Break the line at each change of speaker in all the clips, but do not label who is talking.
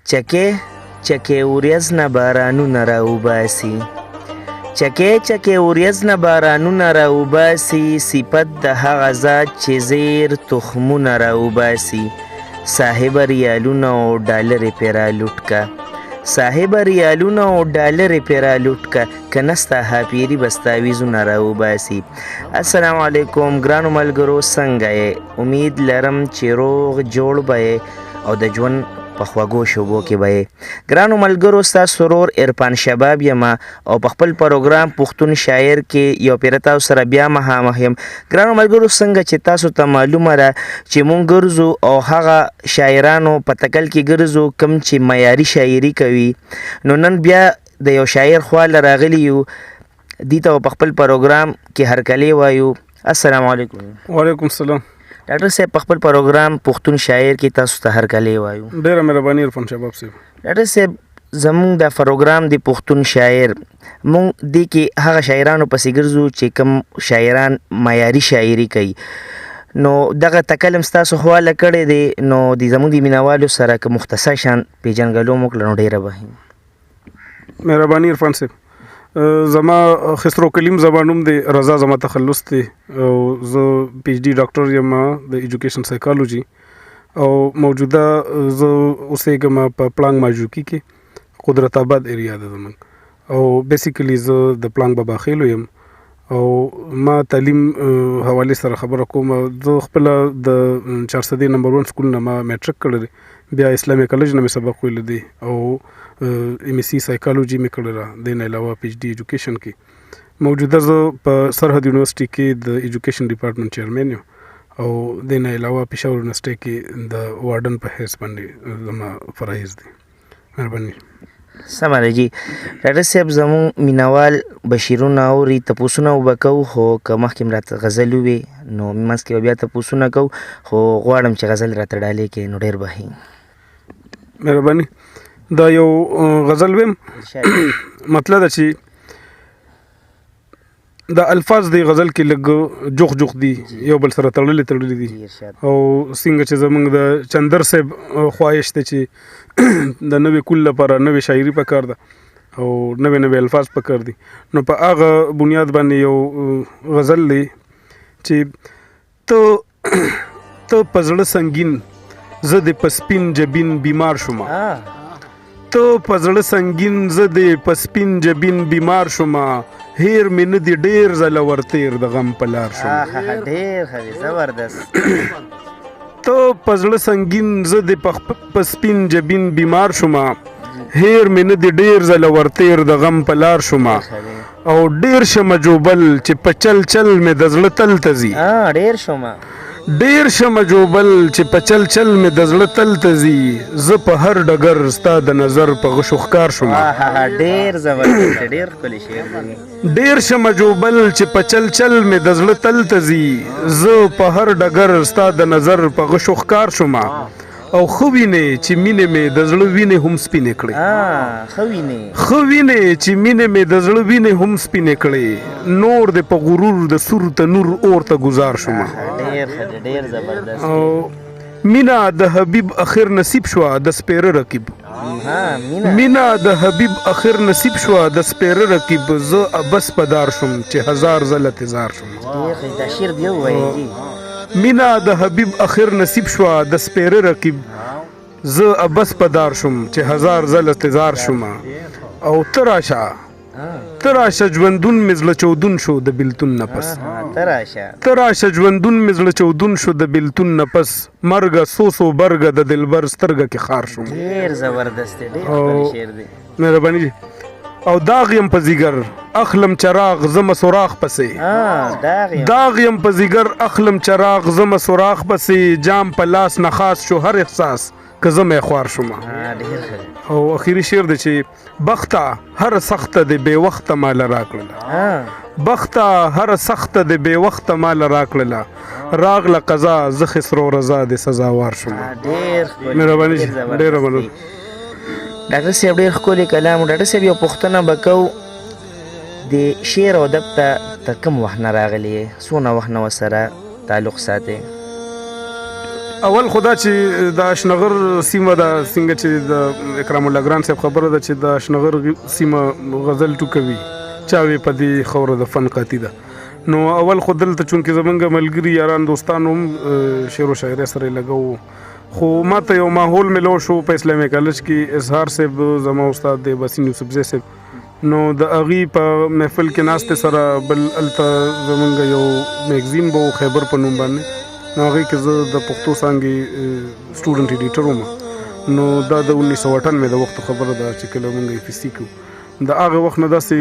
چکې چکې وریځ نه بارانونه راوباسي چکې چکې وریځ نه بارانونه راوباسي صفت د هغه ذات چې زیر تخمونه راوباسي صاحب ریالونه او ډالرې پې رالوټ کا صاحب ریالونه او ډالرې پې رالوټ کا که نستا حاپیري به ستا ویزونه راوباسي. السلام علیکم ګرانو ملګرو، څنګه یې؟ امید لرم چې روغ جوړ به یې او د ژوند په خوږو شوبو کې به یې. ګرانو ملګرو، ستاسو ورور عرفان شباب یم او په خپل پروګرام پښتون شاعر کې یو پیره تاسو سره بیا مخامخ یم. ګرانو ملګرو، څنګه چې تاسو ته معلومه ده چې مونږ ګرځو او هغه شاعرانو په تکل کې ګرځو کوم چې معیاري شاعري کوي، نو نن بیا د یو شاعر خواله راغلی یو، دې ته په خپل پروګرام کې هرکلی وایو. السلام علیکم.
وعلیکم السلام.
ډاکټر صاحب په خپل پروګرام پښتون شاعر کې تاسو ته هرکلی وایو.
ډېره مهرباني عرفان شباب صاحب.
ډاکټر صاحب، زمونږ د پروګرام د پښتون شاعر مونږ دې کې هغه شاعرانو پسې ګرځو چې کوم شاعران معیاري شاعري کوي، نو دغه تکلم ستاسو خواله کړی دی، نو د زمونږ د مینوالو سره که مختصر شان پیژنګلو مو کړه نو ډېره به
مهرباني عرفان صاحب. زما خسرو کلیم زما نوم دی، رضا زما تخلص دی او زه پی ایچ ډي ډاکټر یم د ایجوکیشن سایکالوجي او موجوده زه اوسېږم په پړانګ ماجوکي کې، قدرت آباد ایریا ده زموږ، او بیسیکلی زه د پړانګ بابا خیلو یم او ما تعلیم حوالې سره خبره کوم. زه خپله د 400 نمبر 1 سکول نه ما میټرک کړی، بیا اسلامي کالج نه مې سبق ویلی دی او ایم ایس سی سایکالوجي مې کړی ده. د نه علاوه پی ایچ ډي ایجوکیشن کې موجوده زه په سرحد یونیورسټي کې د ایجوکیشن ډپارټمنټ چیرمن یم او د نه علاوه پېښور یونیورسټي کې د وارډن په حیث باندې زما فرایض دي. مهرباني.
سمه ده جي. ډاکټر صاحب، زموږ مینوال بشیرونه اوري، تپوسونه به کوو، خو که مخکې م راته غزل ووې نو منځ کې به بیا تپوسونه کوو، خو غواړم چې غزل راته ډالۍ کړې نو ډېر به ښه.
مهرباني. دا یو غزل ویم، مطلب ده چې دا الفاظ دی غزل کې لږ جوخ جوخ دي، یو بل سره تړلي تړلي دي، او څنګه چې زموږ د چندر صاحب خواهش دی چې د نوې کل لپاره نوې شاعري پکار ده او نوې نوې الفاظ پکار دي، نو په هغه بنیاد باندې یو غزل دی چې ته په زړه سنګین زه د په سپین جبین بیمار شومه، ته په زړه سنګین زه د په سپین جبین بیمار شومه، هیر مې نه دی ډېر ځله ورتېر د غم په لار شومه.
ډېر ښه دی، زبردست.
ته په زړه سنګین زه د په سپین جبین بیمار شومه، هیر مې نه دی ډېر ځله ورتېر د غم په لار شومه، او ډېر شمه جوبل چې په چل چل مې د زړه تل ته ځي. ډېر شمه جوبل چې په چل چل مې د زړه تل ته ځي، زه په هر ډګر ستا د نظر په غشو ښکار شومه.
ډېر زبردست، ډېر ښکلی شعر دی.
ډېر شمه جوبل چې په چل چل مې د زړه تل ته ځي، زه په هر ډګر ستا د نظر په غشو ښکار شومه، او ښه وینې چې مینې مې د زړه وینې هم سپینې کړې. ښه وینې چې مینې مې د زړه وینې هم سپینې کړې، نور دې په غرور د سور تنور اور ته گزار شومه. او مینا د حبیب اخر نصیب شوه د سپیره رقیب، مینا د حبیب اخر نصیب شوه د سپیره رقیب، زه ابس پدار شوم چې هزار ځله تزار شوم. مینا د حبیب اخر نصیب شوه د سپیره رقیب، زه ابس پدار شوم چې هزار ځله تزار شوم، او ته راشه ژوندون مې زړه چودون شو د بېلتون نه پس، ته راشه ژوندون مې زړه چودون شو د بېلتون نه پس، مرګه سوسو برګه د دلبر سترګه کې خار شوم.
ډېر زبردست دی، ډېر ښکلی شعر دی.
مهرباني جي. او داغ یم په زیګر اخلم چراغ زما سوراخ پسې، داغ یم په زیګر اخلم چراغ زما سوراخ پسې، جام په لاس نه خاص شو هر احساس که زه مې خوار شومه. او اخیری شعر دی چې بخته هر سخته د بې وخته ماله راکړله، بخته هر سخته د بې وخته ماله راکړله، راغله قضا زه خسرو رضا د سزاوار شومه. مهرباني جي، ډېره مننه.
ډاکټر صاحب ډېر ښکلی کلام. ډاکټر صاحب یو پوښتنه به کوو، د شعر او ادب ته کوم وخت نه راغلی یې؟ څونه وخت نه ورسره تعلق ساتې؟
اول خدا چې د اشنغر سیمه دا څنګه چې د اکرام الله ګران صاحب خبره ده چې د اشنغر سیمه غزل ټوکوي چاوي په دې خوره د فن قاطی ده. نو اول خو دلته چونکې زمونږ ملګري یاران دوستان هم شعر و شاعري سره لګو خو ماته یو ماحول ملو شو په اسلامي کالج کې اظهار صاحب زما استاد دی باسین یوسفزی صاحب نو د اغي په محفل کې ناست سره بل الته زمونږ یو میگزین بو خیبر په نوم باندې نو هغه کې زه د پښتو څانګې سټوډنټ ایډیټر وم نو دا د 1998 د وخت خبره ده چې کله موږ یې فیسي کوو د هغه وخت نه داسې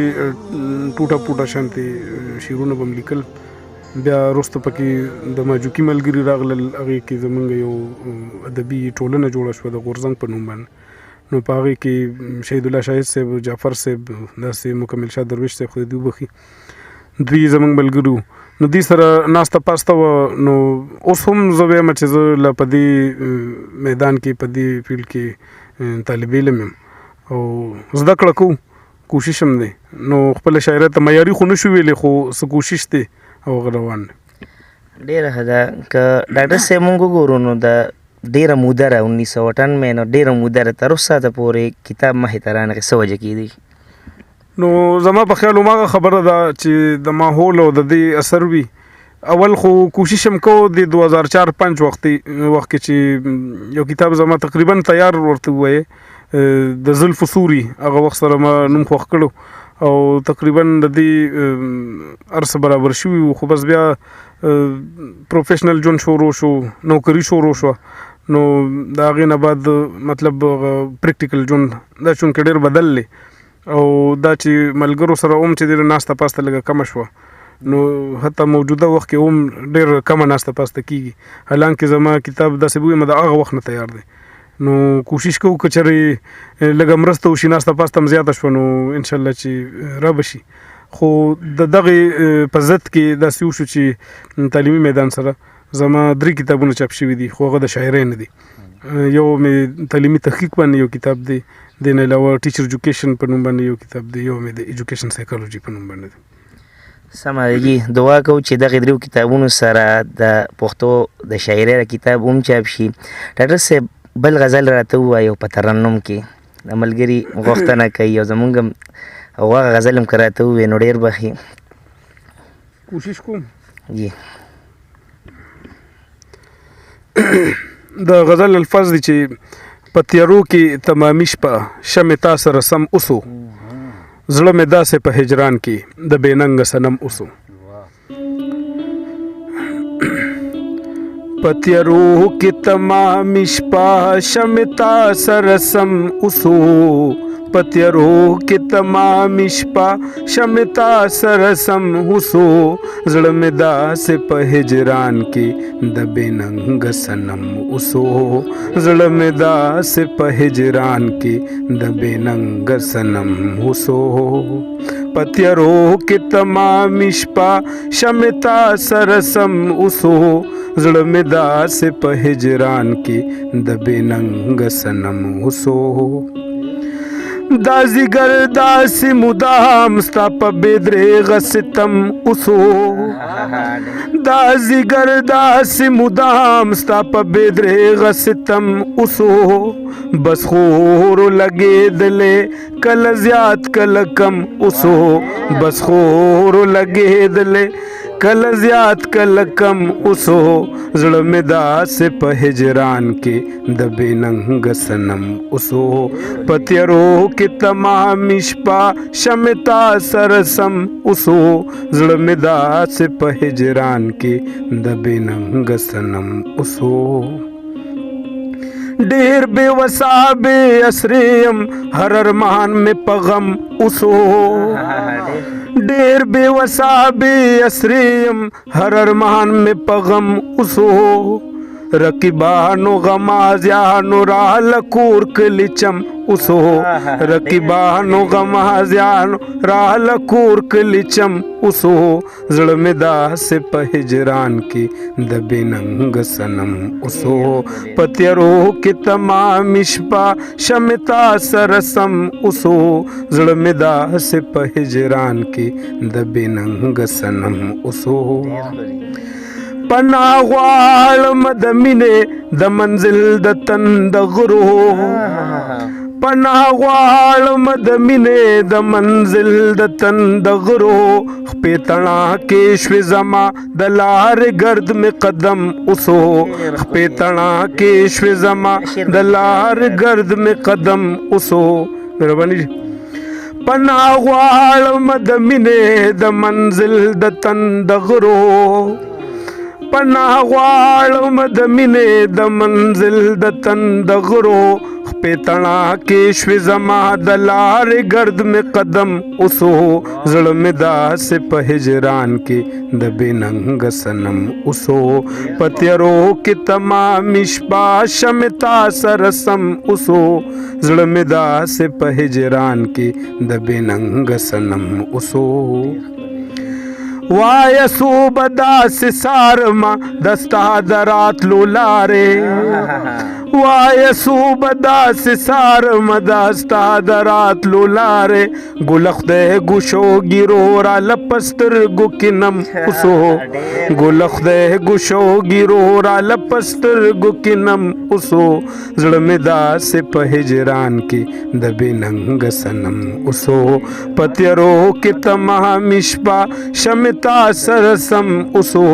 ټوټه پوټه شانتې شعرونه به م لیکل بیا وروسته پکې د ماجوکي ملګري راغلل هغې کې زموږ یو ادبي ټولنه جوړه شوه د غورځنګ په نوم باندې نو په هغې کې شهید الله شاهد صاحب جعفر صاحب داسې مکمل شاه درویش صاحب خدای دې وبخي دوی زموږ ملګري نو دوی سره ناسته پاسته وه نو اوس هم زه وایم چې زه لا په دې میدان کې په دې فیلډ کې طالب علم یم او زده کړه کوو کوشش هم دی نو خپله شاعري ته معیاري خو نه شو ویلی خو څه کوشش دی او هغه روان دی
ډېره ښه ده که ډاکټر صاحب مونږ وګورو نو د ډېره موده را 1998 نو ډېره موده را تر اوسه د پورې کتاب مخې ته رانغې څه وجه کېدی
نو زما په خیال هماغه خبره ده چې د ماحول او د دې اثر وي اول خو کوشش هم کوو د 2004-5 وخت کې چې یو کتاب زما تقریبا تیار ورته ووایې د زلف سوري هغه وخت سره ما نوم خوښ کړو او تقریبا د دې ارس برابر شوي خو بس بیا پروفیشنل جون شروع شو نوکری شروع شو نو د هغې نه بعد مطلب پریکټیکل جون دا چونکې ډېر بدل دی او دا چې ملګرو سره هم چې ډېره ناسته پاسته لږه کمه شوه نو حتی موجوده وخت کې هم ډېر کمه ناسته پاسته کېږي حالانکه زما کتاب داسې بویم د هغه وخت نه تیار دی نو کوشش کوو که چېرې لږه مرسته وشي ناسته پاسته هم زیاته شوه نو انشاءالله چې را به شي خو د دغې په ضد کې داسې وشو چې تعلیمي میدان سره زما 3 کتابونه چاپ شوي دي خو هغه د شاعرۍ نه دي یو مې تعلیمي تحقیق باندې یو کتاب دی د نه علاوه ټیچر ایجوکیشن په نوم باندې یو کتاب دی یو مې د ایجوکیشن سایکالوجي په نوم باندې دی
سمه دی دعا کوو چې دغې 3 کتابونو سره د پښتو د شاعرۍ کتاب هم چاپ شي ډاکټر صاحب بل غزل راته ووایو په ترنم کې د ملګري غوښتنه کوي او زمونږ هم هغه غزل هم که راته ووایي نو ډېر به ښې
کوشش کوم
جی
د غزل الفاظ دي چې په تیارو کې تمامي شپه شمې تا سره سم اوسو زړه مې داسې په هجران کې د بېننګه صنم اوسو په تیارو کې تمامي شپه شمې تا سره سم اوسو په تیارو کې تمامي شپه شمې تا سره سم اوسو زړه مې داسې په هجران کې د بېننګه صنم اوسو زړه مې داسې په هجران کې د بېننګه صنم اوسو په تیارو کې تمامي شپه شمې تا سره سم اوسو زړه مې داسې په هجران کې د بېننګه صنم اوسو دا زیګر داسې مدام ستا په بېدرېغه ستم اوسو دا زیګر داسې مدام ستا په بېدرېغه ستم اوسو بس خورو لګېدلې کله زیات کله کم اوسو بس خورو لګېدلې کله زیات کله کم اوسو زړه مې داسې په هجران کې د بېننګه صنم اوسو په تیارو کې تمامي شپه شمې تا سره سم اوسو زړه مې داسې په هجران کې د بېننګه صنم اوسو ډېر بې وسا بې اسرې یم هر ارمان مې په غم اوسو ډېر بې وسا بې اسرې یم هر ارمان مې په غم اوسو رقیبانو غمازیانو راله کور کلی چم اوسو رقیبانو غمازیانو راله کور کلی چم اوسو زړه مې داسې په هجران کې د بېننګه صنم اوسو په تیارو کې تمامي شپه شمې تا سره سم اوسو زړه مې داسې په هجران کې د بېننګه صنم اوسو پناه غواړم د مینې د منزل د تند غرو پناه غواړم د مینې د منزل د تند غرو خپې تڼا کې شوې زما د لارې ګرد مې قدم اوسو خپې تڼا کې شوې زما د لارې ګرد مې قدم اوسو مهرباني پناه غواړم د مینې د منزل د تند غرو پناه غواړم د مینې د منزل د تند غرو خپې تڼا کې شوې زما د لارې ګرد مې قدم اوسو زړه مې داسې په هجران کې د بې ننګه صنم اوسو په تیارو کې تمامې شپه شمې تا سره سم اوسو زړه مې داسې په هجران کې د بې ننګه صنم اوسو وای سو بداس سارما دستا درات لولاره وای سو بداس سارما دستا درات لولاره ګلخ ده ګوشو ګیرو را لپستر ګوکینم اوسو ګلخ ده ګوشو ګیرو را لپستر ګوکینم اوسو زړه مې داسې په هجران کې د بې ننګه صنم اوسو پتیرو کې تمامې شپه شمې تا سره سم اوسو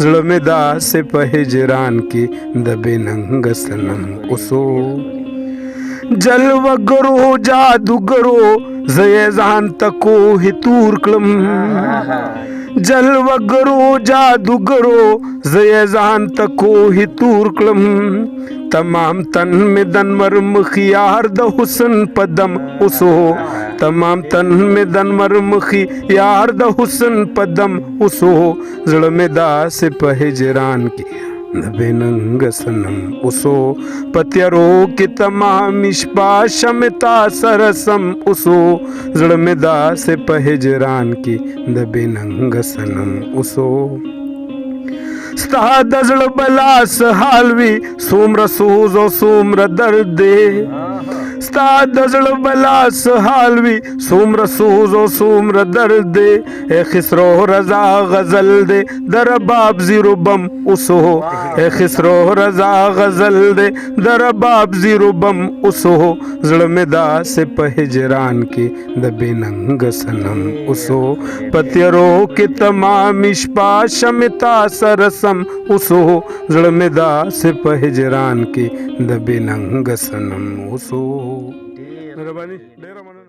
زړه مې داسې په هجران کې د بې ننګه صنم اوسو جلوګرو جادوګرو زه یې ځان ته کوهي تور کړم جلوګرو جادوګرو زه یې ځان ته کوهي تور کړم تمام تن میں دنمر مخی یار د حسن پدم اوسو تمام تن میں دنمر مخی یار د حسن پدم اوسو زړه مې داسې په هجران کې د بې ننګه صنم اوسو په تیارو کې تمامې شپه شمې تا سره سم اوسو زړه مې داسې په هجران کې د بې ننګه صنم اوسو ستا د زړه بلا څه حال وي څومره سوز او څومره درد دی ستا د زړه بلا څه حال وي څومره سوز او څومره درد دی اے خسرو رضا غزل دی د رباب زیرو بم اوسو اے خسرو رضا غزل دی د رباب زیرو بم اوسو زړه مې داسې په هجران کې د بې ننګه صنم اوسو په تیارو کې تمامې شپه شمې تا سره سم اوسو زړه مې داسې په هجران کې د بې ننګه صنم اوسو مهرباني ډېره مننه